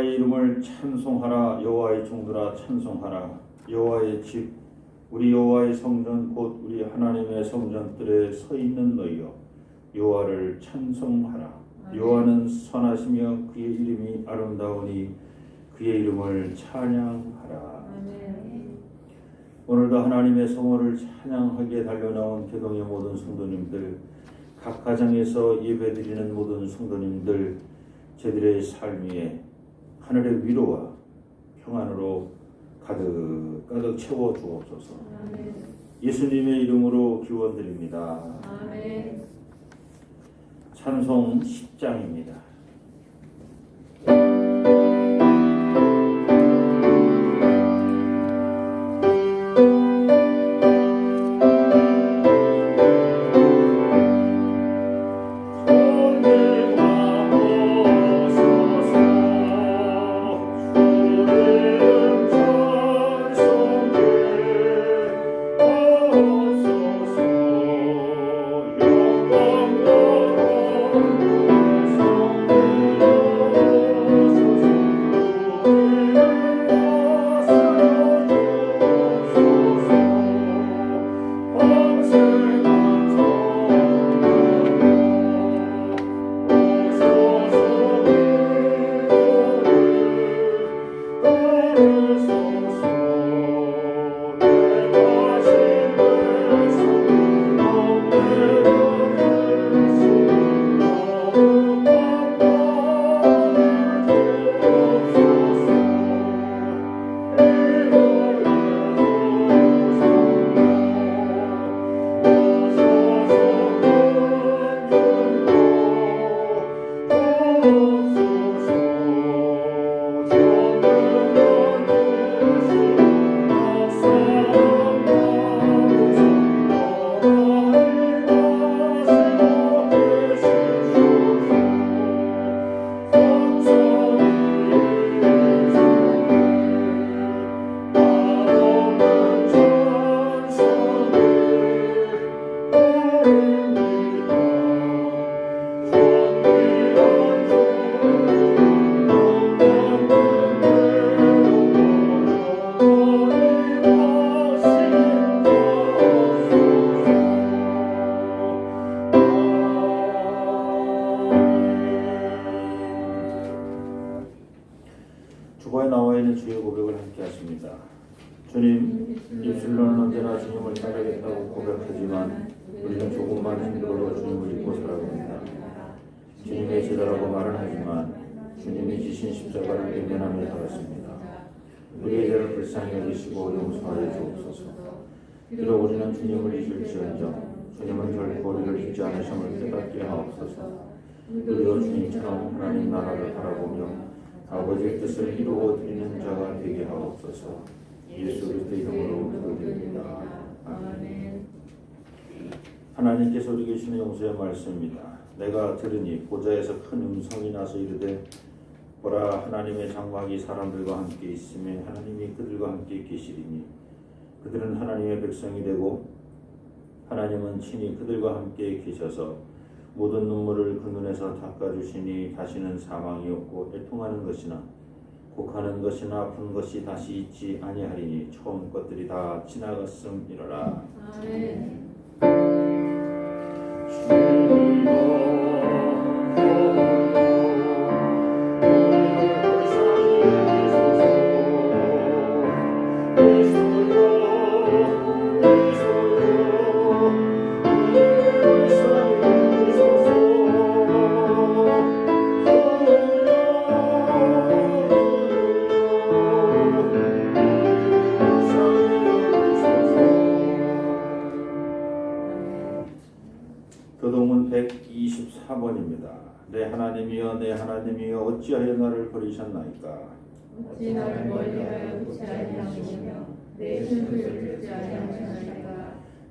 여호와의 이름을 찬송하라. 여호와의 종들아 찬송하라. 여호와의 집 우리 여호와의 성전 곧 우리 하나님의 성전들에 서 있는 너희여 여호와를 찬송하라. 여호와는 선하시며 그의 이름이 아름다우니 그의 이름을 찬양하라. 오늘도 하나님의 성호를 찬양하기에 달려나온 교동의 모든 성도님들, 각 가정에서 예배드리는 모든 성도님들, 저들의 삶 위에 하늘의 위로와 평안으로 가득 채워 주옵소서. 예수님의 이름으로 기원드립니다. 아멘. 찬송 10장입니다. 주보에 나와 있는 주의 고백을 함께 하십니다. 주님, 입술로는 언제나 주님을 따르겠다고 고백하지만 우리는 조금만 힘들어도 주님을 잊고 살아갑니다. 주님의 제자라고 말은 하지만 주님이 지신 십자가를 외면하며 살았습니다. 우리의 죄를 불쌍히 여기시고 용서하여 주옵소서. 비록 우리는 주님을 잊을지언정 주님은 결코 우리를 잊지 않으심을 깨닫게 하옵소서. 우리도 주님처럼 하나님 나라를 바라보며 아버지의 뜻을 이루어 드리는 자가 되게 하옵소서. 예수 그리스도 이름으로 기도드립니다. 아멘. 하나님께서 우리에게 주시는 용서의 말씀입니다. 내가 들으니 보좌에서 큰 음성이 나서 이르되 보라, 하나님의 장막이 사람들과 함께 있으며 하나님이 그들과 함께 계시리니 그들은 하나님의 백성이 되고 하나님은 친히 그들과 함께 계셔서 모든 눈물을 그 눈에서 닦아주시니 다시는 사망이 없고 애통하는 것이나 곡하는 것이나 아픈 것이 다시 있지 아니하리니 처음 것들이 다 지나갔음이로라. 아멘. 교동은 124번입니다. 내 하나님이여 내 하나님이여 어찌하여 나를 버리셨나이까. 어찌 나를 멀리하여 보지 아니하시며 내 슬픔을 듣지 아니하시나이까.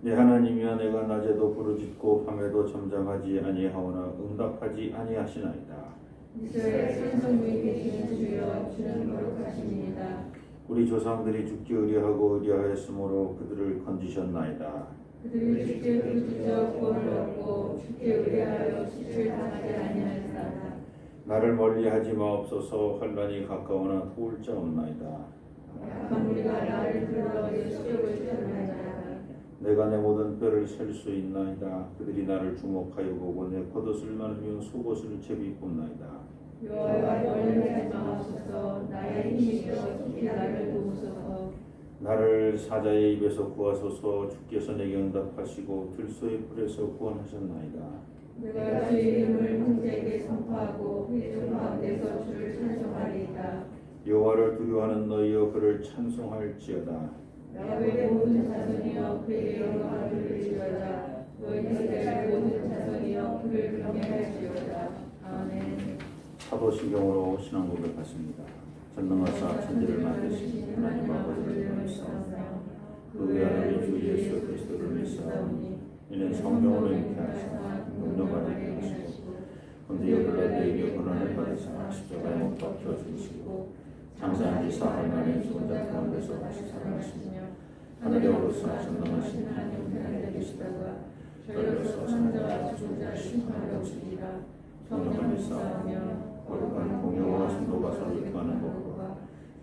내 하나님이여 내가 낮에도 부르짖고 밤에도 잠잠하지 아니하오나 응답하지 아니하시나이다. 이스라엘 산성 위에 계시는 주여 주는 거룩하십니다. 우리 조상들이 죽기 의뢰하고 의뢰하였으므로 그들을 건지셨나이다. 그들이 주께 부르짖어 구원을 얻고 주께 의뢰하여 지출 당하지 아니하였사나. 나를 멀리하지 마옵소서. 환난이 가까우나 도울 자 없나이다. 약한 우리가 나를 불러 내 수족을 찾는다. 내가 내 모든 뼈를 셀 수 있나이다. 그들이 나를 주목하여 보고 내 겉옷을 만으며 속옷을 제비입었나이다. 여호와 멀리하지 마옵소서. 나의 힘이 되어 깊이 나를 도우소서. 나를 사자의 입에서 구하소서. 주께서 내게 응답하시고 들소의 불에서 구원하셨나이다. 내가 주의 이름을 형제에게 선포하고 회중 가운데서 주를 찬송하리이다. 여호와를 두려워하는 너희여 그를 찬송할지어다. 야훼의 모든 자손이여 그의 영광을 돌릴지어다. 너희 세대의 모든 자손이여 그를 경외할지어다. 아멘. 사도신경으로 신앙 고백하십니다. 전능하사 천지를 만드신 하나님 아버지를 믿사오니 그 외아들의 주 예수 그리스도를 믿사오니 이는 성령으로 잉태하사 능력하게 하시고 본디오 빌라도에게 고난을 받으사 십자가에 못 박혀 죽으시고 장사한 지 사흘 만에 죽은 자 가운데서 다시 살아나시며 하늘에 오르사 전능하신 하나님 하늘에 계시다가 저희로서 산자와 죽은 자 심판하러 오시리라. 성령을 믿사오며 거룩한 공의와 순도가 서로 입하는 것과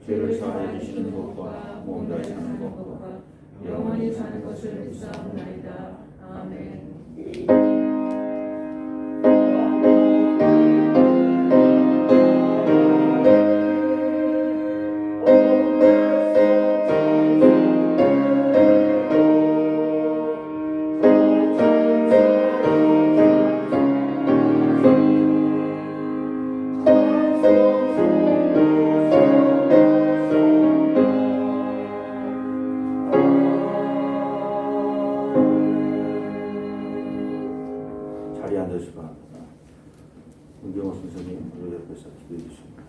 죄를 사하여 주시는 것과 몸 다시 사는 것과 영원히 사는 것을 믿사옵나이다. 아멘. 자리에 앉으시기 바랍니다. 문경호 선생님 우리 옆에서 기도해 주십니다.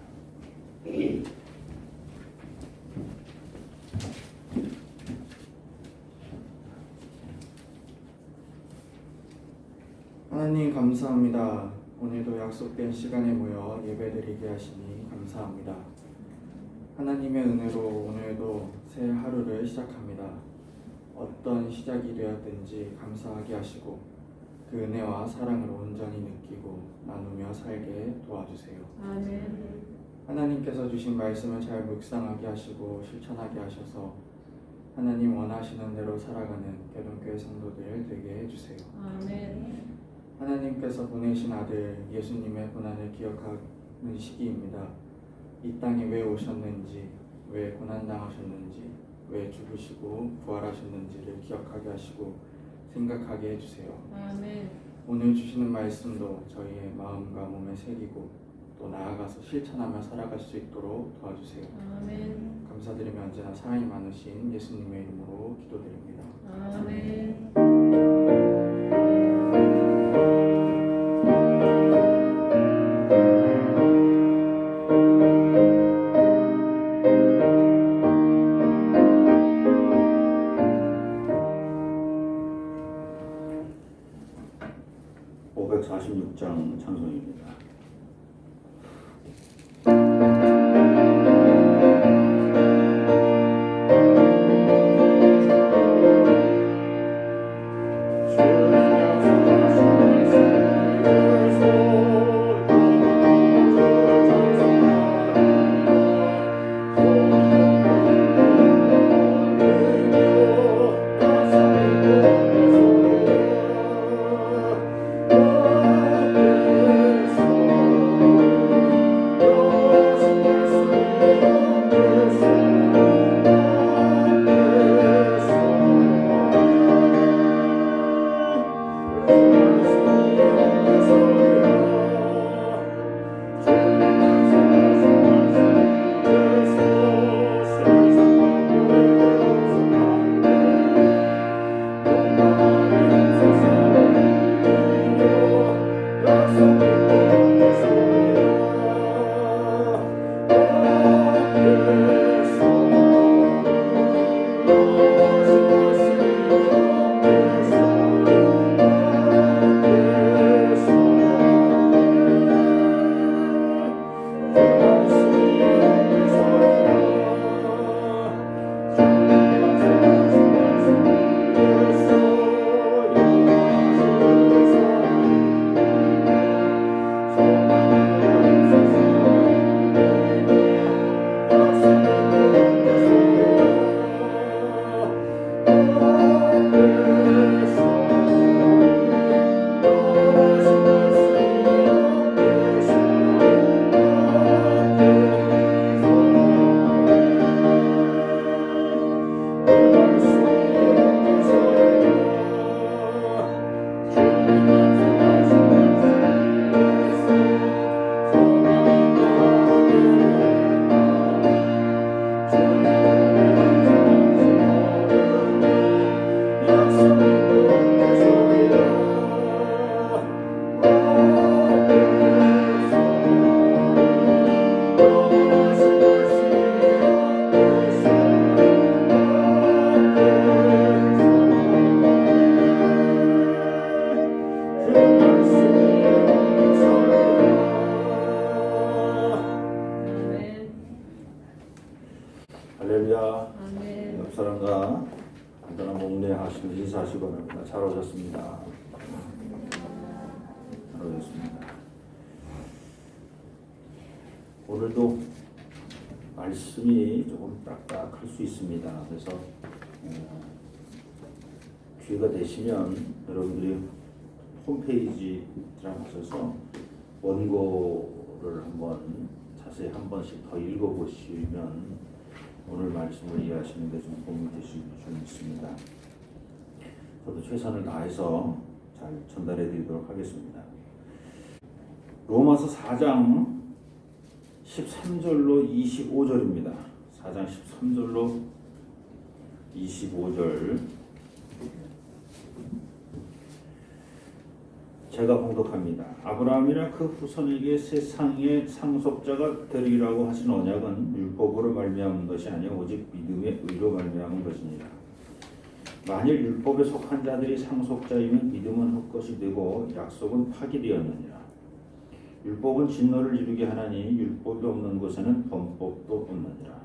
하나님 감사합니다. 오늘도 약속된 시간에 모여 예배드리게 하시니 감사합니다. 하나님의 은혜로 오늘도 새 하루를 시작합니다. 어떤 시작이 되었든지 감사하게 하시고 그 은혜와 사랑을 온전히 느끼고 나누며 살게 도와주세요. 아멘. 하나님께서 주신 말씀을 잘 묵상하게 하시고 실천하게 하셔서 하나님 원하시는 대로 살아가는 개동교회 성도들 되게 해주세요. 아멘. 하나님께서 보내신 아들 예수님의 고난을 기억하는 시기입니다. 이 땅에 왜 오셨는지, 왜 고난당하셨는지, 왜 죽으시고 부활하셨는지를 기억하게 하시고 생각하게 해주세요. 아멘. 오늘 주시는 말씀도 저희의 마음과 몸에 새기고 또 나아가서 실천하며 살아갈 수 있도록 도와주세요. 아멘. 감사드리며 언제나 사랑이 많으신 예수님의 이름으로 기도드립니다. 아멘. 장 찬송입니다. 할렐루야. 아멘. 옆 사람과 간단한 목례하시면서 인사하시기 바랍니다. 잘 오셨습니다. 잘 오셨습니다. 오늘도 말씀이 조금 딱딱할 수 있습니다. 그래서 기회가 되시면 여러분들이 홈페이지 들어가셔서 원고를 한번 자세히 한 번씩 더 읽어보시면 오늘 말씀을 이해하시는 데 좀 도움이 되실 줄 믿습니다. 저도 최선을 다해서 잘 전달해 드리도록 하겠습니다. 로마서 4장 13절로 25절입니다. 4장 13절로 25절 제가 봉독합니다. 아브라함이나 그 후손에게 세상의 상속자가 되리라고 하신 언약은 율법으로 말미암은 것이 아니요 오직 믿음의 의로 말미암은 것이니라. 만일 율법에 속한 자들이 상속자이면 믿음은 헛것이 되고 약속은 파기되었느니라. 율법은 진노를 이루게 하나니 율법이 없는 곳에는 범법도 없느니라.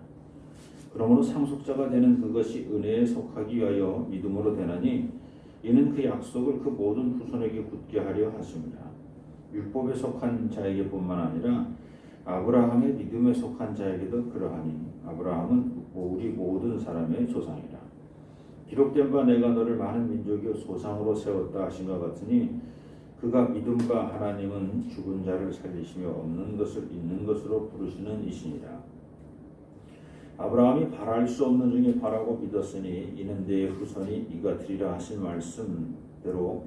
그러므로 상속자가 되는 그것이 은혜에 속하기 위하여 믿음으로 되나니 이는 그 약속을 그 모든 후손에게 굳게 하려 하십니다. 율법에 속한 자에게뿐만 아니라 아브라함의 믿음에 속한 자에게도 그러하니 아브라함은 우리 모든 사람의 조상이라. 기록된 바 내가 너를 많은 민족의 소상으로 세웠다 하신 것 같으니 그가 믿음과 하나님은 죽은 자를 살리시며 없는 것을 있는 것으로 부르시는 이시니라. 아브라함이 바랄 수 없는 중에 바라고 믿었으니 이는 내 후손이 이가 되리라 하신 말씀대로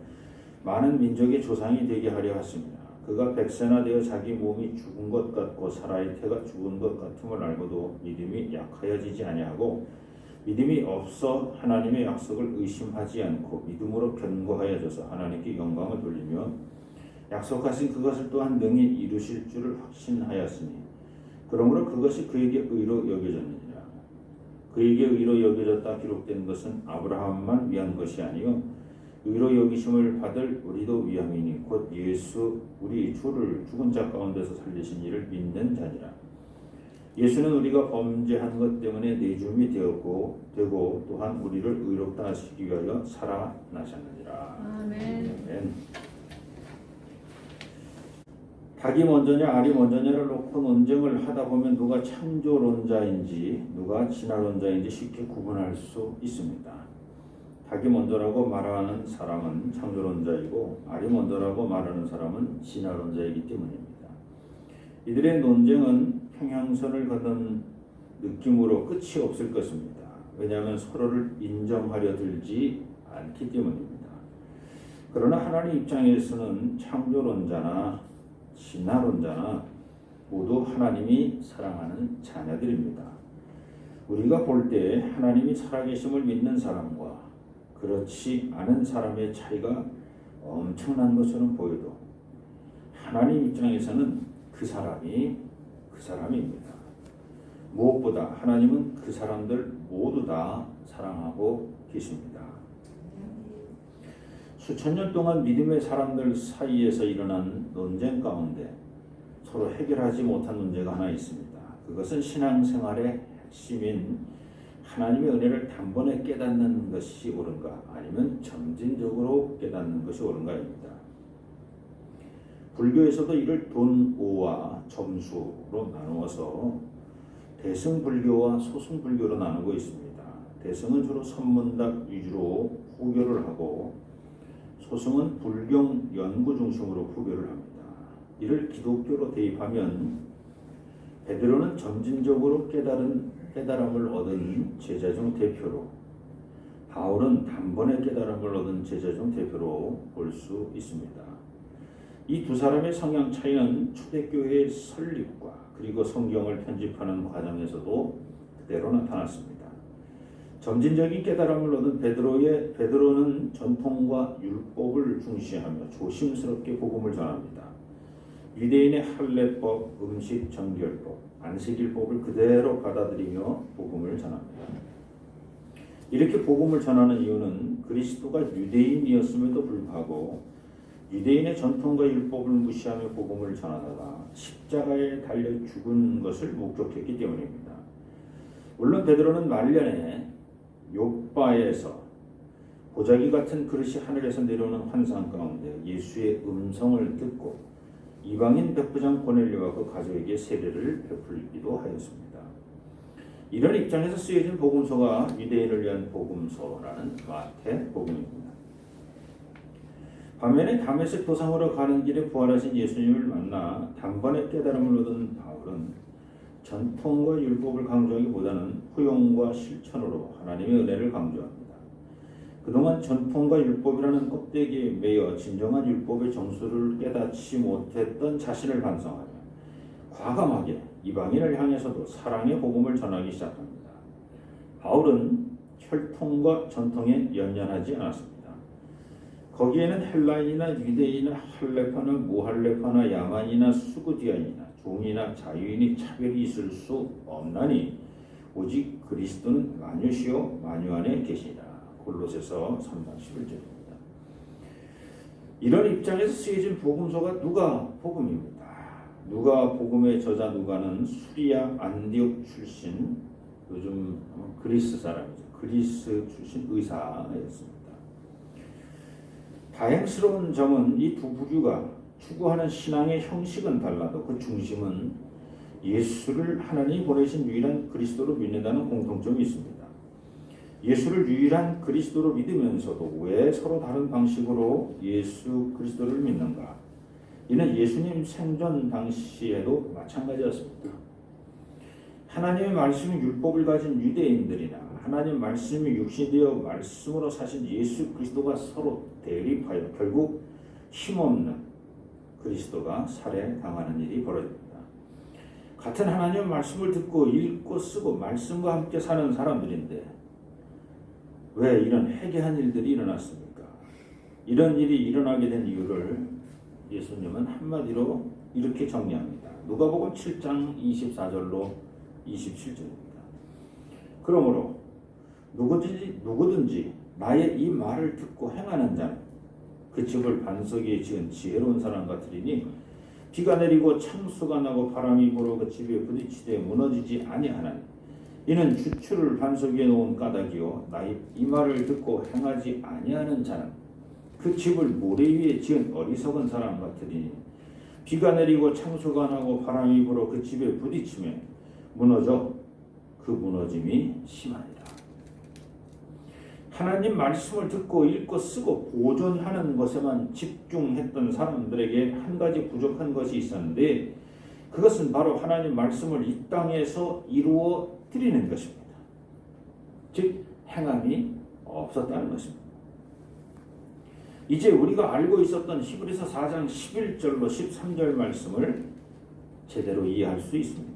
많은 민족의 조상이 되게 하려 하십니다. 그가 백세나 되어 자기 몸이 죽은 것 같고 사라의 태가 죽은 것 같음을 알고도 믿음이 약하여지지 아니하고 믿음이 없어 하나님의 약속을 의심하지 않고 믿음으로 견고하여져서 하나님께 영광을 돌리며 약속하신 그것을 또한 능히 이루실 줄을 확신하였으니 그러므로 그것이 그에게 의로 여겨졌느니라. 그에게 의로 여겨졌다 기록된 것은 아브라함만 위한 것이 아니요 의로 여기심을 받을 우리도 위함이니 곧 예수 우리 주를 죽은 자 가운데서 살리신 이를 믿는 자니라. 예수는 우리가 범죄한 것 때문에 내줌이 되고 또한 우리를 의롭다 하시기 위하여 살아나셨느니라. 아멘. 닭이 먼저냐 알이 먼저냐를 놓고 논쟁을 하다 보면 누가 창조론자인지 누가 진화론자인지 쉽게 구분할 수 있습니다. 닭이 먼저라고 말하는 사람은 창조론자이고 알이 먼저라고 말하는 사람은 진화론자이기 때문입니다. 이들의 논쟁은 평행선을 걷는 느낌으로 끝이 없을 것입니다. 왜냐하면 서로를 인정하려 들지 않기 때문입니다. 그러나 하나님 입장에서는 창조론자나 진화론자나 모두 하나님이 사랑하는 자녀들입니다. 우리가 볼 때 하나님이 살아계심을 믿는 사람과 그렇지 않은 사람의 차이가 엄청난 것처럼 보여도 하나님 입장에서는 그 사람입니다. 무엇보다 하나님은 그 사람들 모두 다 사랑하고 계십니다. 수천 년 동안 믿음의 사람들 사이에서 일어난 논쟁 가운데 서로 해결하지 못한 문제가 하나 있습니다. 그것은 신앙생활의 핵심인 하나님의 은혜를 단번에 깨닫는 것이 옳은가 아니면 점진적으로 깨닫는 것이 옳은가입니다. 불교에서도 이를 돈오와 점수로 나누어서 대승불교와 소승불교로 나누고 있습니다. 대승은 주로 선문답 위주로 후교를 하고 소승은 불경 연구 중심으로 후교를 합니다. 이를 기독교로 대입하면 베드로는 점진적으로 깨달음을 얻은 제자 중 대표로 바울은 단번에 깨달음을 얻은 제자 중 대표로 볼 수 있습니다. 이 두 사람의 성향 차이는 초대교회의 설립과 그리고 성경을 편집하는 과정에서도 그대로 나타났습니다. 점진적인 깨달음을 얻은 베드로는 전통과 율법을 중시하며 조심스럽게 복음을 전합니다. 유대인의 할례법, 음식 정결법, 안식일법을 그대로 받아들이며 복음을 전합니다. 이렇게 복음을 전하는 이유는 그리스도가 유대인이었음에도 불구하고 유대인의 전통과 율법을 무시하며 복음을 전하다가 십자가에 달려 죽은 것을 목격했기 때문입니다. 물론 베드로는 말년에 욥바에서 보자기 같은 그릇이 하늘에서 내려오는 환상 가운데 예수의 음성을 듣고 이방인 백부장 고넬료와 그 가족에게 세례를 베풀기도 하였습니다. 이런 입장에서 쓰여진 복음서가 유대인을 위한 복음서라는 마태복음입니다. 반면에 다메섹 도상으로 가는 길에 부활하신 예수님을 만나 단번에 깨달음을 얻은 바울은 전통과 율법을 강조하기보다는 후용과 실천으로 하나님의 은혜를 강조합니다. 그동안 전통과 율법이라는 껍데기에 매여 진정한 율법의 정수를 깨닫지 못했던 자신을 반성하며 과감하게 이방인을 향해서도 사랑의 복음을 전하기 시작합니다. 바울은 혈통과 전통에 연연하지 않았습니다. 거기에는 헬라인이나 유대인이나 할레파나 무할레파나 야만이나 수구디아인이나 종이나 자유인이 차별이 있을 수 없나니 오직 그리스도는 만유시요 만유 안에 계시니라. 골로새서 3장 11절입니다. 이런 입장에서 쓰여진 복음서가 누가복음입니다. 누가복음의 저자 누가는 수리아 안디옥 출신, 요즘 그리스 사람이죠. 그리스 출신 의사였습니다. 다행스러운 점은 이 두 부류가 추구하는 신앙의 형식은 달라도 그 중심은 예수를 하나님이 보내신 유일한 그리스도로 믿는다는 공통점이 있습니다. 예수를 유일한 그리스도로 믿으면서도 왜 서로 다른 방식으로 예수 그리스도를 믿는가? 이는 예수님 생전 당시에도 마찬가지였습니다. 하나님의 말씀이 율법을 가진 유대인들이나 하나님 말씀이 육신되어 말씀으로 사신 예수 그리스도가 서로 대립하여 결국 힘없는 그리스도가 살해당하는 일이 벌어집니다. 같은 하나님의 말씀을 듣고 읽고 쓰고 말씀과 함께 사는 사람들인데 왜 이런 해괴한 일들이 일어났습니까? 이런 일이 일어나게 된 이유를 예수님은 한마디로 이렇게 정리합니다. 누가복음 7장 24절로 27절입니다. 그러므로 누구든지 나의 이 말을 듣고 행하는 자는 그 집을 반석 위에 지은 지혜로운 사람 같으리니 비가 내리고 창수가 나고 바람이 불어 그 집에 부딪히되 무너지지 아니하나니 이는 주추를 반석 위에 놓은 까닭이요 나의 이 말을 듣고 행하지 아니하는 자는 그 집을 모래 위에 지은 어리석은 사람 같으리니 비가 내리고 창수가 나고 바람이 불어 그 집에 부딪히며 무너져 그 무너짐이 심하니라. 하나님 말씀을 듣고 읽고 쓰고 보존하는 것에만 집중했던 사람들에게 한 가지 부족한 것이 있었는데 그것은 바로 하나님 말씀을 이 땅에서 이루어 드리는 것입니다. 즉 행함이 없었다는 것입니다. 이제 우리가 알고 있었던 히브리서 4장 11절로 13절 말씀을 제대로 이해할 수 있습니다.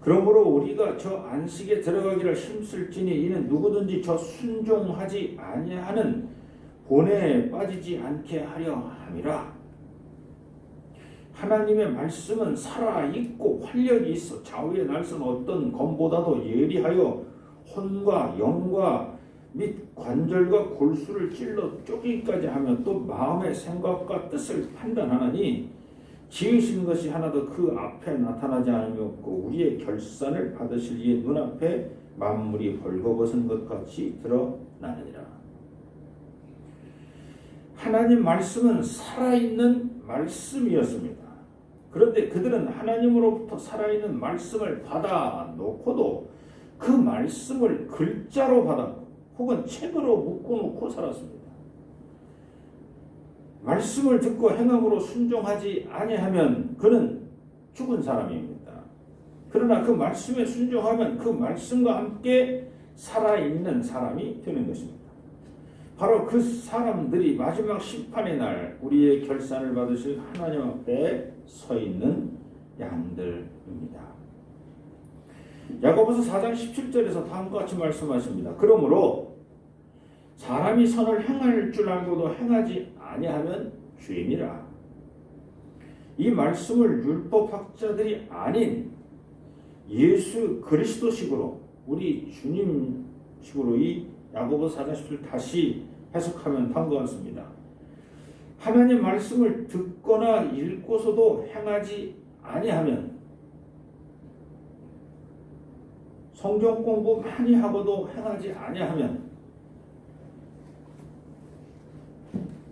그러므로 우리가 저 안식에 들어가기를 힘쓸지니 이는 누구든지 저 순종하지 아니하는 본에 빠지지 않게 하려 함이라. 하나님의 말씀은 살아있고 활력이 있어 좌우의 날선 어떤 검보다도 예리하여 혼과 영과 및 관절과 골수를 찔러 쪼개기까지 하며 또 마음의 생각과 뜻을 판단하나니 지으신 것이 하나도 그 앞에 나타나지 않음이 없고 우리의 결산을 받으실 이의 눈앞에 만물이 벌거벗은 것 같이 드러나느니라. 하나님 말씀은 살아있는 말씀이었습니다. 그런데 그들은 하나님으로부터 살아있는 말씀을 받아 놓고도 그 말씀을 글자로 받아 혹은 책으로 묶어놓고 살았습니다. 말씀을 듣고 행함으로 순종하지 아니하면 그는 죽은 사람입니다. 그러나 그 말씀에 순종하면 그 말씀과 함께 살아있는 사람이 되는 것입니다. 바로 그 사람들이 마지막 심판의 날 우리의 결산을 받으실 하나님 앞에 서 있는 양들입니다. 야고보서 4장 17절에서 다음과 같이 말씀하십니다. 그러므로 사람이 선을 행할 줄 알고도 행하지 아니하면 죄니라. 이 말씀을 율법학자들이 아닌 예수 그리스도식으로 우리 주님식으로 이 야고보서 4장 17절 다시 해석하면 다음과 같습니다. 하나님 말씀을 듣거나 읽고서도 행하지 아니하면 성경 공부 많이 하고도 행하지 아니하면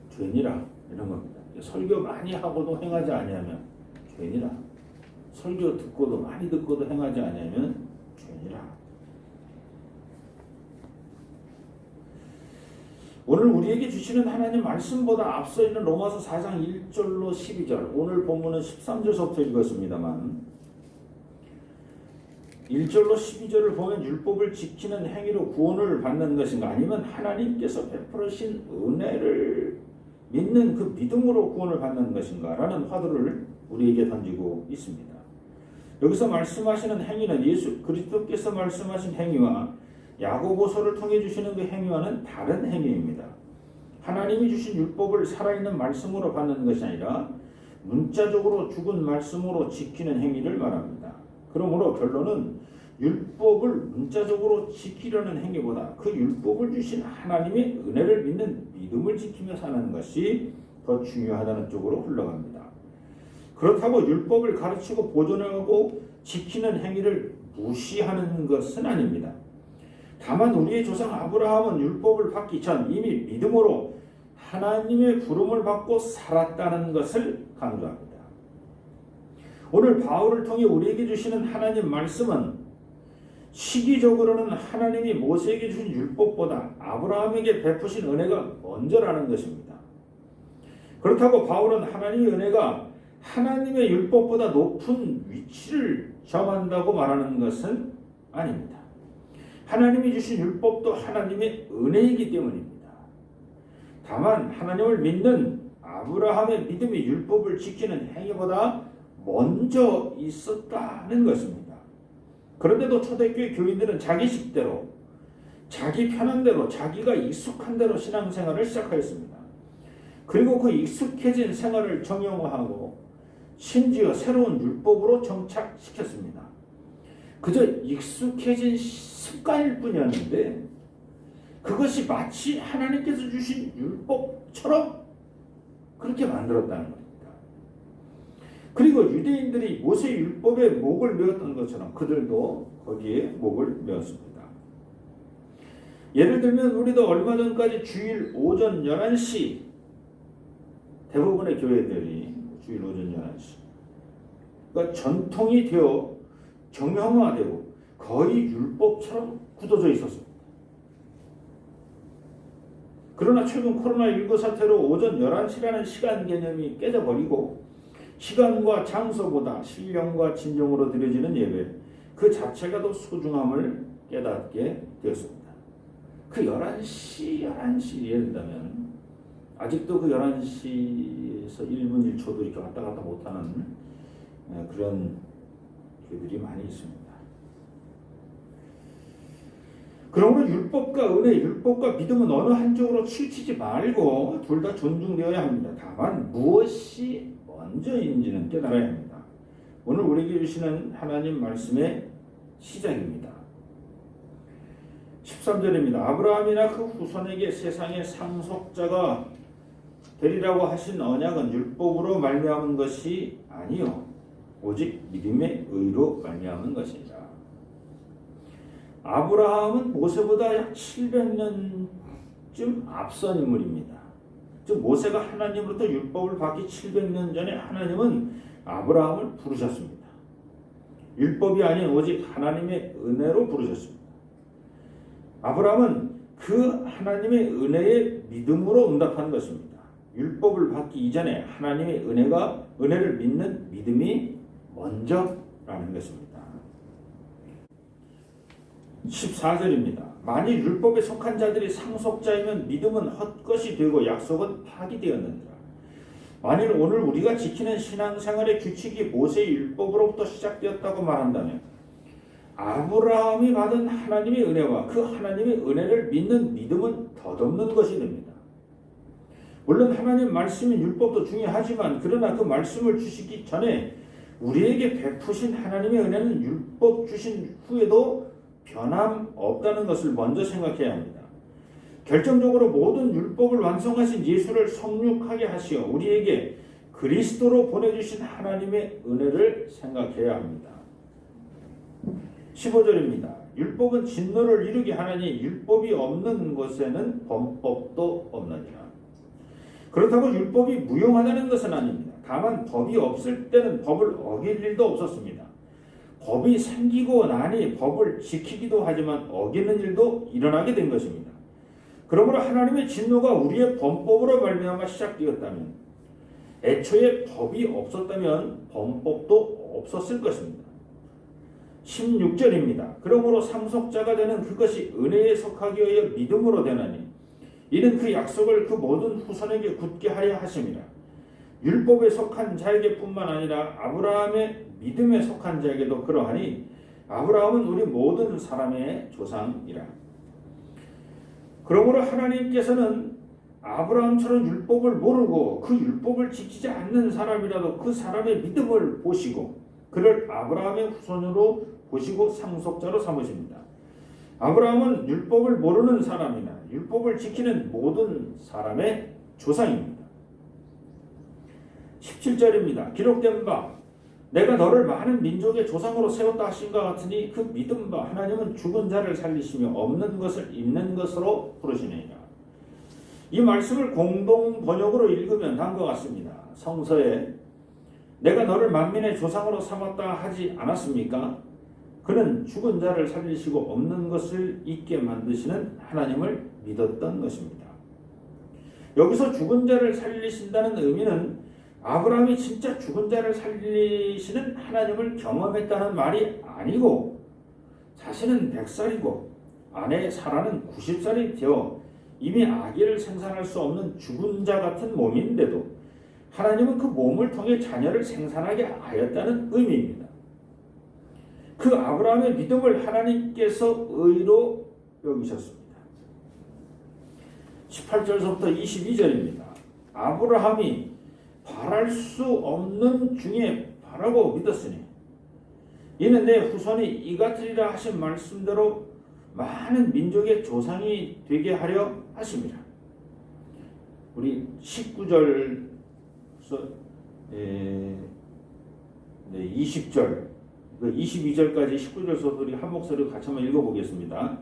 죄니라, 이런 겁니다. 설교 많이 하고도 행하지 아니하면 죄니라. 설교 듣고도 많이 듣고도 행하지 아니하면 죄니라. 오늘 우리에게 주시는 하나님 말씀보다 앞서 있는 로마서 4장 1절로 12절, 오늘 본문은 13절서부터 읽었습니다만 1절로 12절을 보면 율법을 지키는 행위로 구원을 받는 것인가, 아니면 하나님께서 베풀으신 은혜를 믿는 그 믿음으로 구원을 받는 것인가 라는 화두를 우리에게 던지고 있습니다. 여기서 말씀하시는 행위는 예수 그리스도께서 말씀하신 행위와 야고보서를 통해 주시는 그 행위와는 다른 행위입니다. 하나님이 주신 율법을 살아있는 말씀으로 받는 것이 아니라 문자적으로 죽은 말씀으로 지키는 행위를 말합니다. 그러므로 결론은 율법을 문자적으로 지키려는 행위보다 그 율법을 주신 하나님의 은혜를 믿는 믿음을 지키며 사는 것이 더 중요하다는 쪽으로 흘러갑니다. 그렇다고 율법을 가르치고 보존하고 지키는 행위를 무시하는 것은 아닙니다. 다만 우리의 조상 아브라함은 율법을 받기 전 이미 믿음으로 하나님의 부름을 받고 살았다는 것을 강조합니다. 오늘 바울을 통해 우리에게 주시는 하나님 말씀은 시기적으로는 하나님이 모세에게 주신 율법보다 아브라함에게 베푸신 은혜가 먼저라는 것입니다. 그렇다고 바울은 하나님의 은혜가 하나님의 율법보다 높은 위치를 점한다고 말하는 것은 아닙니다. 하나님이 주신 율법도 하나님의 은혜이기 때문입니다. 다만 하나님을 믿는 아브라함의 믿음이 율법을 지키는 행위보다 먼저 있었다는 것입니다. 그런데도 초대교회 교인들은 자기 식대로, 자기 편한 대로, 자기가 익숙한 대로 신앙생활을 시작하였습니다. 그리고 그 익숙해진 생활을 정형화하고 심지어 새로운 율법으로 정착시켰습니다. 그저 익숙해진 습관일 뿐이었는데 그것이 마치 하나님께서 주신 율법처럼 그렇게 만들었다는 겁니다. 그리고 유대인들이 모세 율법에 목을 메었던 것처럼 그들도 거기에 목을 메었습니다. 예를 들면 우리도 얼마 전까지 주일 오전 11시, 대부분의 교회들이 주일 오전 11시, 그러니까 전통이 되어 정형화되고 거의 율법처럼 굳어져 있었습니다. 그러나 최근 코로나19 사태로 오전 11시라는 시간 개념이 깨져버리고 시간과 장소보다 신령과 진정으로 드려지는 예배 그 자체가 더 소중함을 깨닫게 되었습니다. 그 11시 예를 들면 아직도 그 11시에서 1분 1초도 이렇게 왔다 갔다 못하는 그런 교회들이 많이 있습니다. 그러므로 율법과 은혜, 율법과 믿음은 어느 한쪽으로 치우치지 말고 둘 다 존중되어야 합니다. 다만 무엇이 먼저인지는 깨달아야 합니다. 오늘 우리에게 주시는 하나님 말씀의 시작입니다. 13절입니다. 아브라함이나 그 후손에게 세상의 상속자가 되리라고 하신 언약은 율법으로 말미암은 것이 아니요 오직 믿음의 의로 말미암은 것이니라. 아브라함은 모세보다 약 700년쯤 앞선 인물입니다. 즉 모세가 하나님으로부터 율법을 받기 700년 전에 하나님은 아브라함을 부르셨습니다. 율법이 아닌 오직 하나님의 은혜로 부르셨습니다. 아브라함은 그 하나님의 은혜에 믿음으로 응답한 것입니다. 율법을 받기 이전에 하나님의 은혜를 믿는 믿음이 먼저라는 것입니다. 14절입니다. 만일 율법에 속한 자들이 상속자이면 믿음은 헛것이 되고 약속은 파기되었느니라. 만일 오늘 우리가 지키는 신앙생활의 규칙이 모세의 율법으로부터 시작되었다고 말한다면 아브라함이 받은 하나님의 은혜와 그 하나님의 은혜를 믿는 믿음은 덧없는 것이 됩니다. 물론 하나님 말씀인 율법도 중요하지만 그러나 그 말씀을 주시기 전에 우리에게 베푸신 하나님의 은혜는 율법 주신 후에도 변함없다는 것을 먼저 생각해야 합니다. 결정적으로 모든 율법을 완성하신 예수를 성육하게 하시어 우리에게 그리스도로 보내주신 하나님의 은혜를 생각해야 합니다. 15절입니다. 율법은 진노를 이루게 하나니 율법이 없는 것에는 범법도 없느니라. 그렇다고 율법이 무용하다는 것은 아닙니다. 다만 법이 없을 때는 법을 어길 일도 없었습니다. 법이 생기고 나니 법을 지키기도 하지만 어기는 일도 일어나게 된 것입니다. 그러므로 하나님의 진노가 우리의 범법으로 말미암아 시작되었다면, 애초에 법이 없었다면 범법도 없었을 것입니다. 16절입니다. 그러므로 상속자가 되는 그것이 은혜에 속하기 위하여 믿음으로 되나니 이는 그 약속을 그 모든 후손에게 굳게 하려 하심이라. 율법에 속한 자에게 뿐만 아니라 아브라함의 믿음에 속한 자에게도 그러하니 아브라함은 우리 모든 사람의 조상이라. 그러므로 하나님께서는 아브라함처럼 율법을 모르고 그 율법을 지키지 않는 사람이라도 그 사람의 믿음을 보시고 그를 아브라함의 후손으로 보시고 상속자로 삼으십니다. 아브라함은 율법을 모르는 사람이나 율법을 지키는 모든 사람의 조상입니다. 17절입니다. 기록된 바 내가 너를 많은 민족의 조상으로 세웠다 하신것 같으니 그 믿음 바 하나님은 죽은 자를 살리시며 없는 것을 있는 것으로 부르시느니라. 이 말씀을 공동 번역으로 읽으면 다음과 같습니다. 성서에 내가 너를 만민의 조상으로 삼았다 하지 않았습니까? 그는 죽은 자를 살리시고 없는 것을 있게 만드시는 하나님을 믿었던 것입니다. 여기서 죽은 자를 살리신다는 의미는 아브라함이 진짜 죽은 자를 살리시는 하나님을 경험했다는 말이 아니고, 자신은 100살이고 아내 사라는 90살이 되어 이미 아기를 생산할 수 없는 죽은 자 같은 몸인데도 하나님은 그 몸을 통해 자녀를 생산하게 하였다는 의미입니다. 그 아브라함의 믿음을 하나님께서 의로 여기셨습니다. 18절서부터 22절입니다. 아브라함이 바랄 수 없는 중에 바라고 믿었으니 이는 내 후손이 이같으리라 하신 말씀대로 많은 민족의 조상이 되게 하려 하심이라. 우리 19절 20절 22절까지 19절서도 우리 한 목소리로 같이 한번 읽어보겠습니다.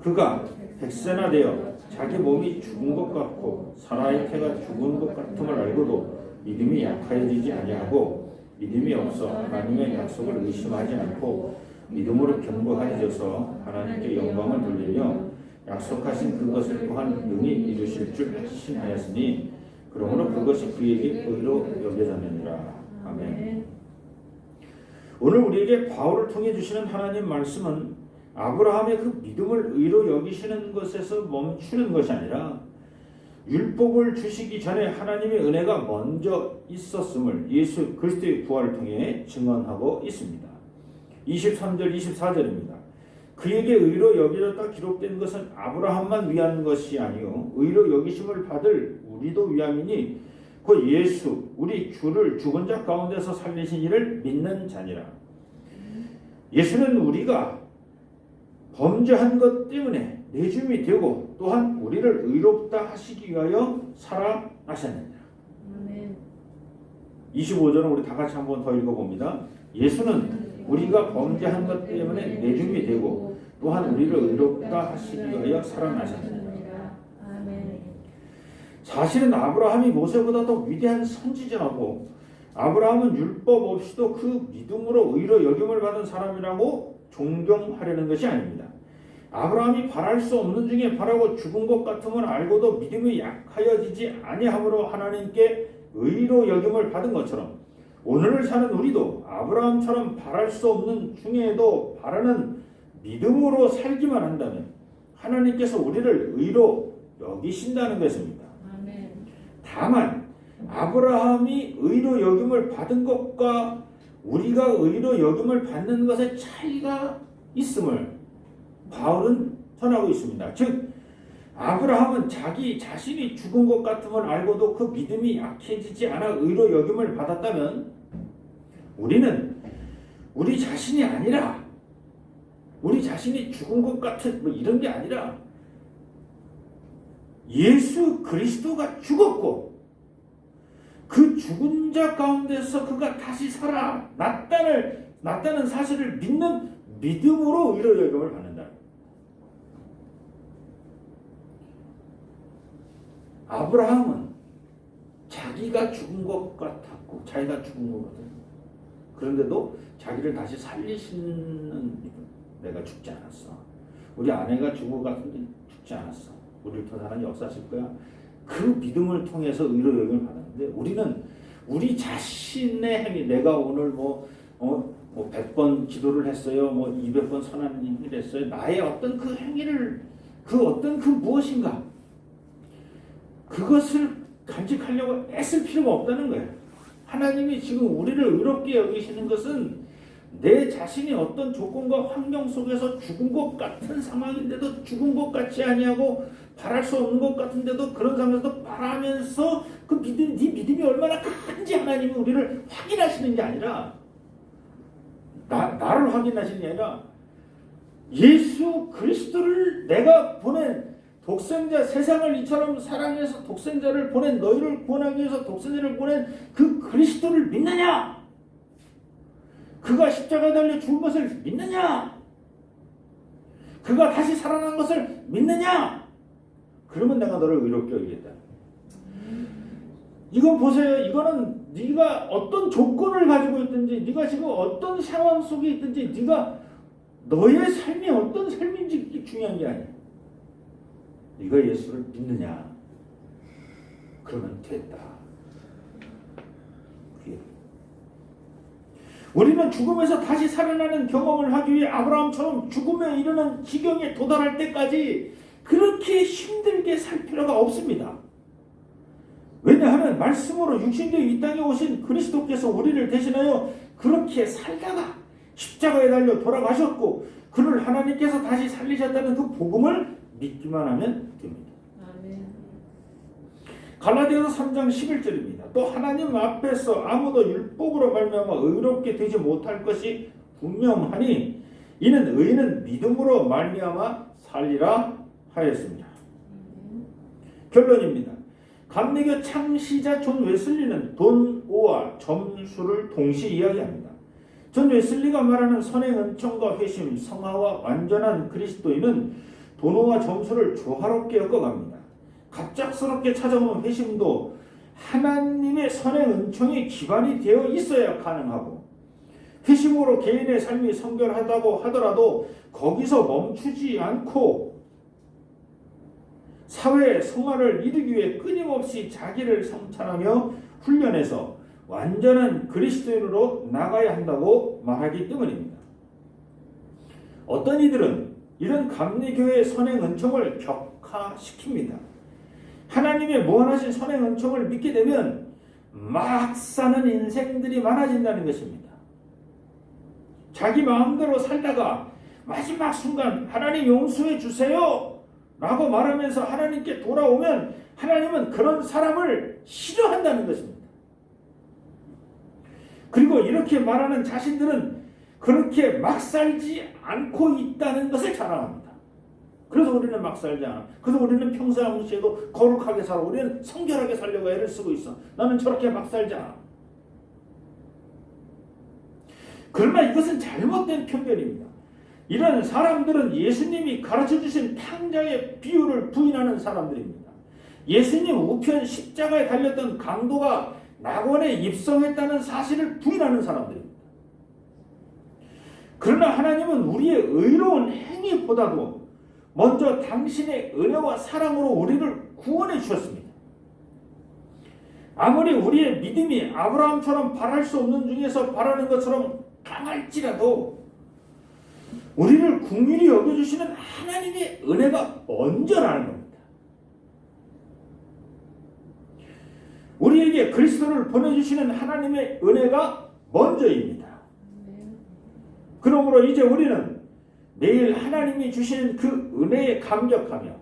그가 100세나 되어 자기 몸이 죽은 것 같고 사라의 태가 죽은 것 같음을 알고도 믿음이 약하여지지 아니하고 믿음이 없어 하나님의 약속을 의심하지 않고 믿음으로 견고하여져서 하나님께 영광을 돌리며 약속하신 그것을 또한 능히 이루실 줄 확신하였으니 그러므로 그것이 그에게 의로 여겨졌느니라. 아멘. 오늘 우리에게 바울을 통해 주시는 하나님 말씀은 아브라함의 그 믿음을 의로 여기시는 것에서 멈추는 것이 아니라 율법을 주시기 전에 하나님의 은혜가 먼저 있었음을 예수 그리스도의 부활을 통해 증언하고 있습니다. 23절 24절입니다. 그에게 의로 여겨졌다 기록된 것은 아브라함만 위한 것이 아니요 의로 여기심을 받을 우리도 위함이니 그 예수 우리 주를 죽은 자 가운데서 살리신 이를 믿는 자니라. 예수는 우리가 범죄한 것 때문에 내줌이 되고 또한 우리를 의롭다 하시기 위하여 살아나셨느니라. 25절은 우리 다 같이 한번 더 읽어봅니다. 예수는 우리가 범죄한 것 때문에 내줌이 되고 또한 우리를 의롭다 하시기 위하여 살아나셨느니라. 사실은 아브라함이 모세보다 더 위대한 선지자고 아브라함은 율법 없이도 그 믿음으로 의로 여김을 받은 사람이라고 존경하려는 것이 아닙니다. 아브라함이 바랄 수 없는 중에 바라고 죽은 것 같음을 알고도 믿음이 약하여지지 아니함으로 하나님께 의로 여김을 받은 것처럼 오늘을 사는 우리도 아브라함처럼 바랄 수 없는 중에도 바라는 믿음으로 살기만 한다면 하나님께서 우리를 의로 여기신다는 것입니다. 다만 아브라함이 의로 여김을 받은 것과 우리가 의로 여김을 받는 것에 차이가 있음을 바울은 전하고 있습니다. 즉 아브라함은 자기 자신이 죽은 것 같음을 알고도 그 믿음이 약해지지 않아 의로 여김을 받았다면 우리는 우리 자신이 아니라 우리 자신이 죽은 것 같은 이런 게 아니라 예수 그리스도가 죽었고 그 죽은 자 가운데서 그가 다시 살아났다는 사실을 믿는 믿음으로 의로 여김을 받는다. 아브라함은 자기가 죽은 것 같았고 자기가 죽은 거거든. 그런데도 자기를 다시 살리시는 내가 죽지 않았어. 우리 아내가 죽은 것 같은데 죽지 않았어. 우리를 통해서 하나님 역사하실 거야. 그 믿음을 통해서 의로 여김을 받았는데 우리는 우리 자신의 행위 내가 오늘 뭐 100번 기도를 했어요. 200번 선한 행위를 했어요. 나의 어떤 그 행위를 그 어떤 그 무엇인가 그것을 간직하려고 애쓸 필요가 없다는 거예요. 하나님이 지금 우리를 의롭게 여기시는 것은 내 자신이 어떤 조건과 환경 속에서 죽은 것 같은 상황인데도 죽은 것 같지 아니하고 바랄 수 없는 것 같은데도 그런 상황에서 바라면서 그 믿음, 네 믿음이 얼마나 큰지 하나님이 우리를 확인하시는 게 아니라 나를 확인하시는 게 아니라 예수 그리스도를 내가 보낸 독생자 세상을 이처럼 사랑해서 독생자를 보낸 너희를 구원하기 위해서 독생자를 보낸 그 그리스도를 믿느냐? 그가 십자가에 달려 죽은 것을 믿느냐? 그가 다시 살아난 것을 믿느냐? 그러면 내가 너를 의롭게 여기겠다. 이건 보세요. 이거는 네가 어떤 조건을 가지고 있든지 네가 지금 어떤 상황 속에 있든지 네가 너의 삶이 어떤 삶인지 중요한 게 아니야. 네가 예수를 믿느냐? 그러면 됐다. 우리는 죽음에서 다시 살아나는 경험을 하기 위해 아브라함처럼 죽음에 이르는 지경에 도달할 때까지 그렇게 힘들게 살 필요가 없습니다. 왜냐하면 말씀으로 육신되어 이 땅에 오신 그리스도께서 우리를 대신하여 그렇게 살다가 십자가에 달려 돌아가셨고 그를 하나님께서 다시 살리셨다는 그 복음을 믿기만 하면 됩니다. 아멘. 갈라디아서 3장 11절입니다. 또 하나님 앞에서 아무도 율법으로 말미암아 의롭게 되지 못할 것이 분명하니 이는 의인은 믿음으로 말미암아 살리라 하였습니다. 결론입니다. 감리교 창시자 존 웨슬리는 돈오와 점수를 동시에 이야기합니다. 존 웨슬리가 말하는 선행 은총과 회심, 성화와 완전한 그리스도인은 돈오와 점수를 조화롭게 엮어갑니다. 갑작스럽게 찾아오는 회심도 하나님의 선행 은총이 기반이 되어 있어야 가능하고 회심으로 개인의 삶이 성결하다고 하더라도 거기서 멈추지 않고 사회의 성화를 이루기 위해 끊임없이 자기를 성찰하며 훈련해서 완전한 그리스도인으로 나가야 한다고 말하기 때문입니다. 어떤 이들은 이런 감리교회의 선행 은총을 격화시킵니다. 하나님의 무한하신 선행 은총을 믿게 되면 막 사는 인생들이 많아진다는 것입니다. 자기 마음대로 살다가 마지막 순간 하나님 용서해 주세요 라고 말하면서 하나님께 돌아오면 하나님은 그런 사람을 싫어한다는 것입니다. 그리고 이렇게 말하는 자신들은 그렇게 막 살지 않고 있다는 것을 자랑합니다. 그래서 우리는 막 살지 않아. 그래서 우리는 평상시에도 거룩하게 살아. 우리는 성결하게 살려고 애를 쓰고 있어. 나는 저렇게 막 살지 않아. 그러나 이것은 잘못된 편견입니다. 이런 사람들은 예수님이 가르쳐주신 탕자의 비유를 부인하는 사람들입니다. 예수님 우편 십자가에 달렸던 강도가 낙원에 입성했다는 사실을 부인하는 사람들입니다. 그러나 하나님은 우리의 의로운 행위보다도 먼저 당신의 은혜와 사랑으로 우리를 구원해 주셨습니다. 아무리 우리의 믿음이 아브라함처럼 바랄 수 없는 중에서 바라는 것처럼 강할지라도 우리를 긍휼히 여겨주시는 하나님의 은혜가 먼저라는 겁니다. 우리에게 그리스도를 보내주시는 하나님의 은혜가 먼저입니다. 그러므로 이제 우리는 매일 하나님이 주시는 그 은혜에 감격하며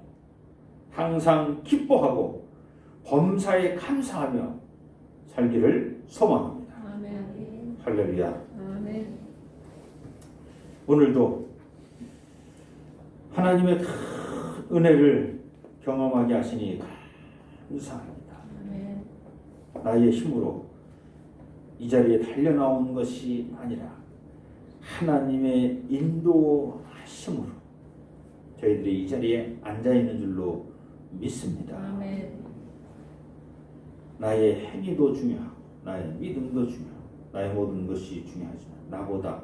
항상 기뻐하고 범사에 감사하며 살기를 소망합니다. 아멘. 할렐루야. 아멘. 오늘도 하나님의 큰 은혜를 경험하게 하시니 감사합니다. 아멘. 나의 힘으로 이 자리에 달려나온 것이 아니라 하나님의 인도하심으로 저희들이 이 자리에 앉아있는 줄로 믿습니다. 아멘. 나의 행위도 중요하고 나의 믿음도 중요하고 나의 모든 것이 중요하지만 나보다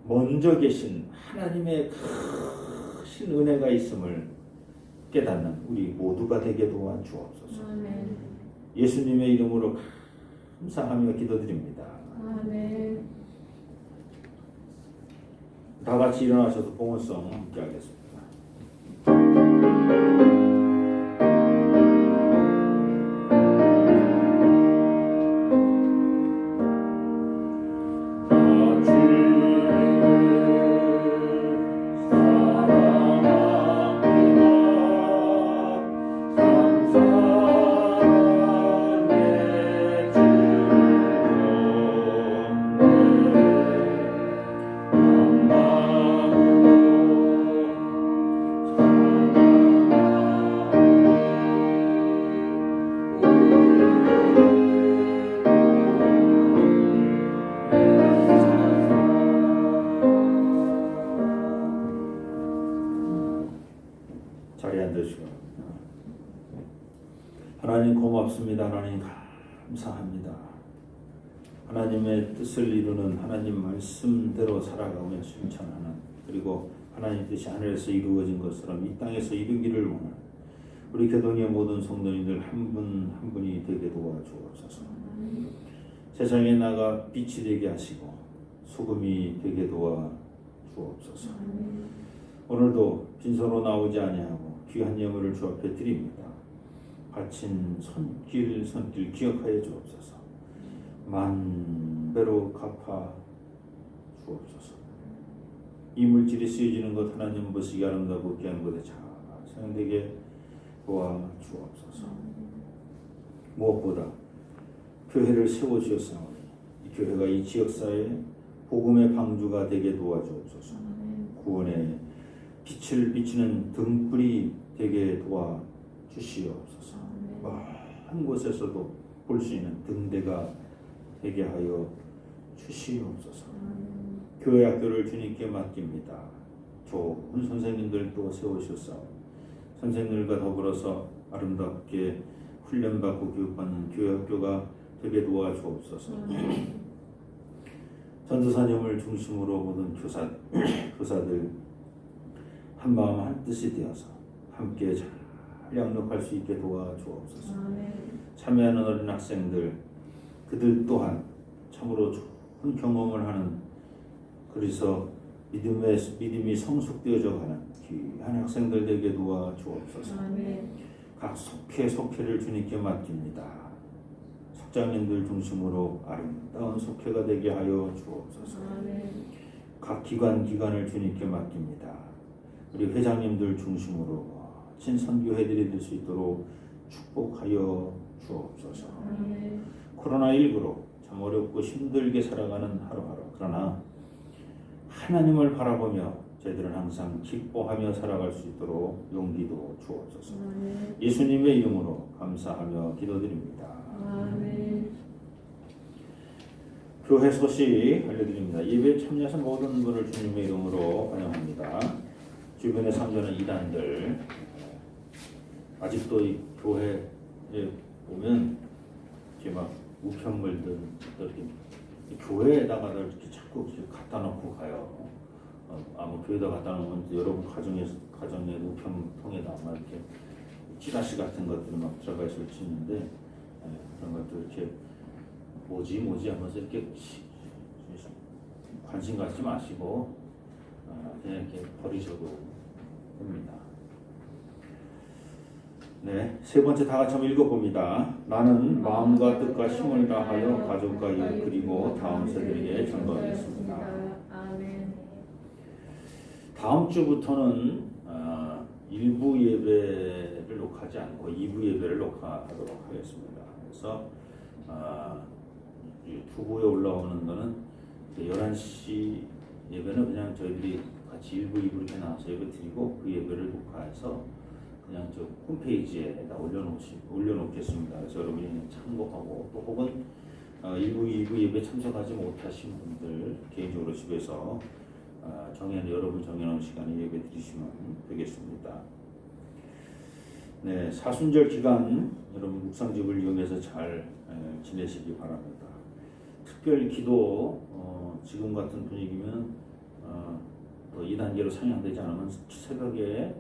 먼저 계신 하나님의 크신 은혜가 있음을 깨닫는 우리 모두가 되게 도와주옵소서. 아멘. 예수님의 이름으로 감사하며 기도드립니다. 아멘. 다 같이 일어나셔서 봉헌성 함께 하겠습니다. 자리에 앉으시고 하나님 고맙습니다. 하나님 감사합니다. 하나님의 뜻을 이루는 하나님 말씀대로 살아가며 실천하는 그리고 하나님 뜻이 하늘에서 이루어진 것처럼 이 땅에서 이루기를 원하는 우리 교동의 모든 성도님들 한 분 한 분이 되게 도와주옵소서. 세상에 나가 빛이 되게 하시고 소금이 되게 도와주옵소서. 오늘도 빈손으로 나오지 아니하고 귀한 예물을 주 앞에 드립니다. 바친 손길 기억하여 주옵소서. 만배로 갚아 주옵소서. 이 물질이 쓰여지는 것 하나님 보시기 아름다고 귀한 것에 잘 사용되게 도와주옵소서. 무엇보다 교회를 세워주셨사오니 이 교회가 이 지역사회에 복음의 방주가 되게 도와주옵소서. 구원의 빛을 비추는 등불이 되게 도와주시옵소서. 한 곳에서도 볼 수 있는 등대가 되게 하여 주시옵소서. 교회 학교를 주님께 맡깁니다. 좋은 선생님들도 세우셨사오니 선생님들과 더불어서 아름답게 훈련받고 교육받는 교회 학교가 되게 도와주옵소서. 전도사님을 중심으로 모든 교사들 한마음 한뜻이 되어서 함께 잘 양육할 수 있게 도와주옵소서. 참여하는 어린 학생들 그들 또한 참으로 좋은 경험을 하는 그래서 믿음이 성숙되어져 가는 귀한 학생들 되게 도와주옵소서. 각 속회를 주님께 맡깁니다. 속장님들 중심으로 아름다운 속회가 되게 하여 주옵소서. 각 기관을 주님께 맡깁니다. 우리 회장님들 중심으로 친선교회들이 될 수 있도록 축복하여 주옵소서. 코로나19로 참 어렵고 힘들게 살아가는 하루하루 그러나 하나님을 바라보며 저희들은 항상 기뻐하며 살아갈 수 있도록 용기도 주옵소서. 예수님의 이름으로 감사하며 기도드립니다. 교회 소식 알려드립니다. 예배에 참여하신 모든 분을 주님의 이름으로 환영합니다. 주변에 상주하는 이단들 아직도 이 교회에 보면 이렇게 막 우편물들 이렇게 교회에다가 이렇게 자꾸 이렇게 갖다 놓고 가요. 아마 교회에다 갖다 놓으면 여러분 가정에 우편통에다 아마 이렇게 찌라시 같은 것들이 막 들어가 있을 수 있는데 그런 것들 이렇게 뭐지 하면서 이렇게 관심 갖지 마시고 그냥 이렇게 버리셔도 됩니다. 네, 세 번째 다 같이 한번 읽어봅니다. 나는 마음과 뜻과 힘을 다하여 가족과 이웃 그리고 다음 세대에게 전도하겠습니다. 다음 주부터는 일부 예배를 녹화하지 않고 2부 예배를 녹화하도록 하겠습니다. 그래서 유튜브에 올라오는 거는 11시 예배는 그냥 저희들이 같이 1부, 2부 이렇게 나와서 예배 드리고 그 예배를 녹화해서 그냥 저 홈페이지에다 올려놓겠습니다. 그래서 여러분이 참고하고 또 혹은 1부, 2부 예배 참석하지 못하신 분들 개인적으로 집에서 여러분 정해놓은 시간에 예배 드리시면 되겠습니다. 네, 사순절 기간 여러분 묵상집을 이용해서 잘 지내시기 바랍니다. 특별 기도 지금 같은 분위기면 또 2단계로 상향되지 않으면 새벽에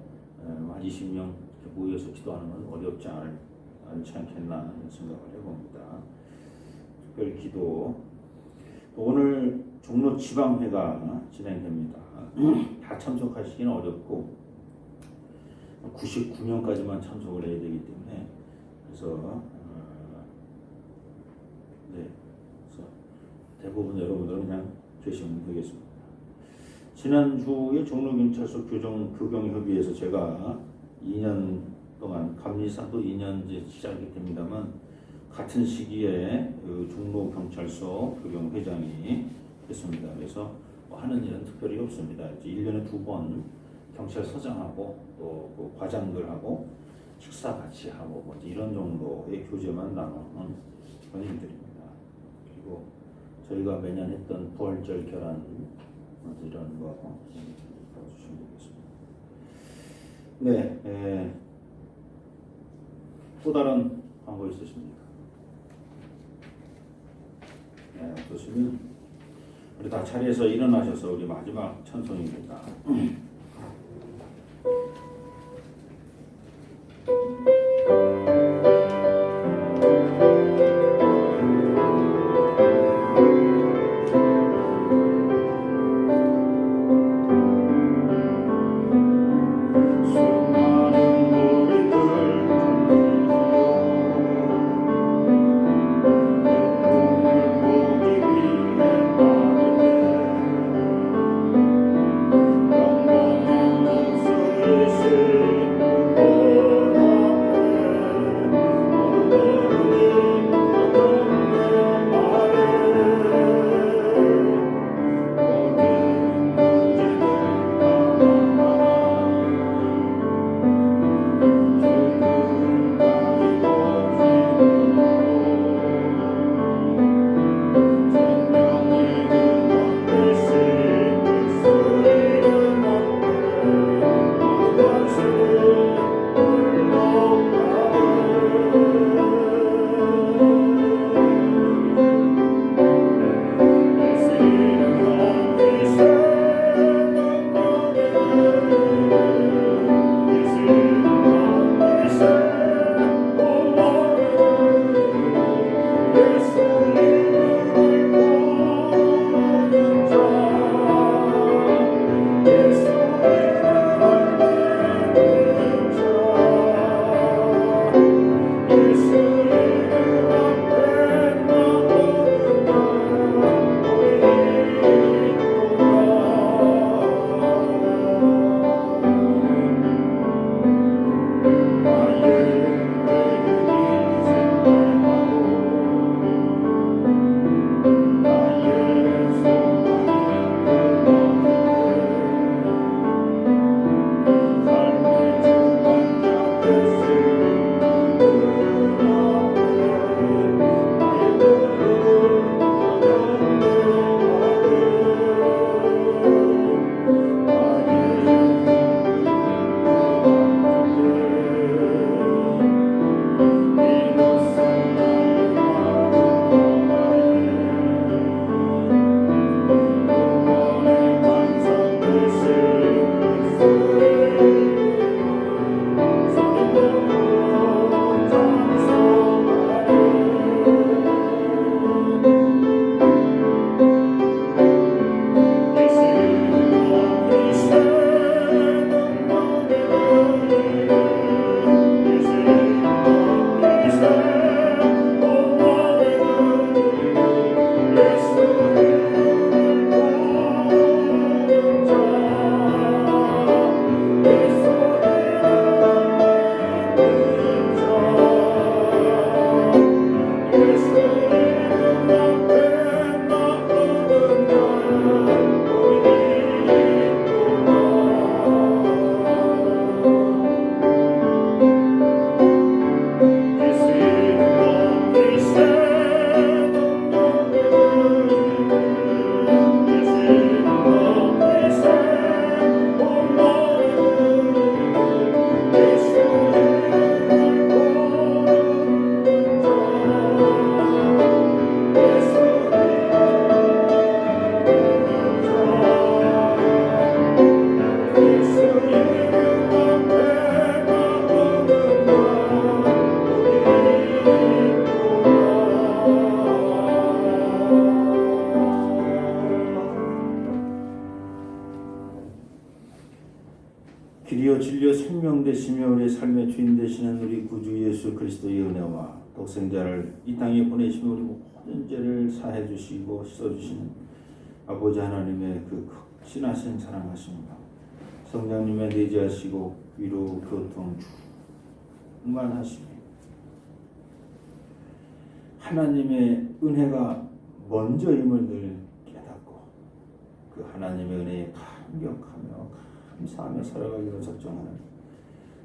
한 20명 모여서 기도하는 건 어렵지 않지 않겠나 생각을 해봅니다. 특별 기도 오늘 종로 지방회가 진행됩니다. 다 참석하시기는 어렵고 99명까지만 참석을 해야 되기 때문에 그래서 그래서 대부분 여러분들은 그냥 계시면 되겠습니다. 지난주에 종로경찰서 교경협의회에서 제가 2년 동안 감리사도 2년 이제 시작이 됩니다만 같은 시기에 그 종로경찰서 교경회장이 했습니다. 그래서 하는 일은 특별히 없습니다. 이제 1년에 2번 경찰서장하고 또 그 과장들하고 식사 같이 하고 뭐 이런 정도의 교제만 나누는 그런 일들입니다. 그리고 저희가 매년 했던 부활절 결혼 이런 거 봐주시면 되겠습니다. 네, 또 다른 광고 있으십니까? 네, 없으시면 우리 다 자리에서 일어나셔서 우리 마지막 찬송입니다. 영광 길이요 진리요 생명 되시며 우리의 삶의 주인 되시는 우리 구주 예수 그리스도의 은혜와 독생자를 이 땅에 보내시며 우리 모든 죄를 사해 주시고 씻어 주시는 아버지 하나님의 그 극진하신 사랑하심과 성령님의 내재하시고 위로 교통 충만하시며 하나님의 은혜가 먼저임을 늘 깨닫고 그 하나님의 은혜에 감격하며 감사하며 살아가기로 작정하는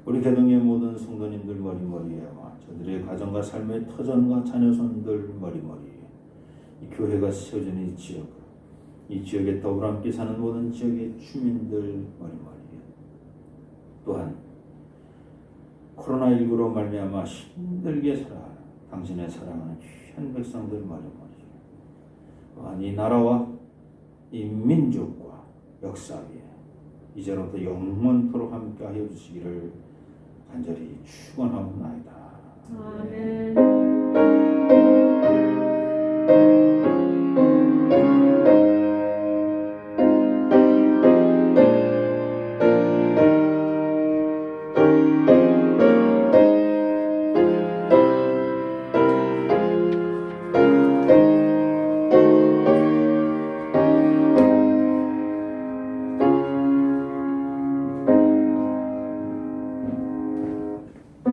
우리 개동의 모든 성도님들 머리머리에와 저들의 가정과 삶의 터전과 자녀손들 머리머리에 이 교회가 세워진 이 지역, 이 지역에 더불어 함께 사는 모든 지역의 주민들 머리머리에 또한 코로나19로 말미암아 힘들게 살아가는 당신의 사랑하는 귀한 백성들 머리머리에 또한 이 나라와 이 민족과 역사 위에 이제로부터 영원토록 함께하여 주시기를 간절히 축원하옵나이다. 아멘.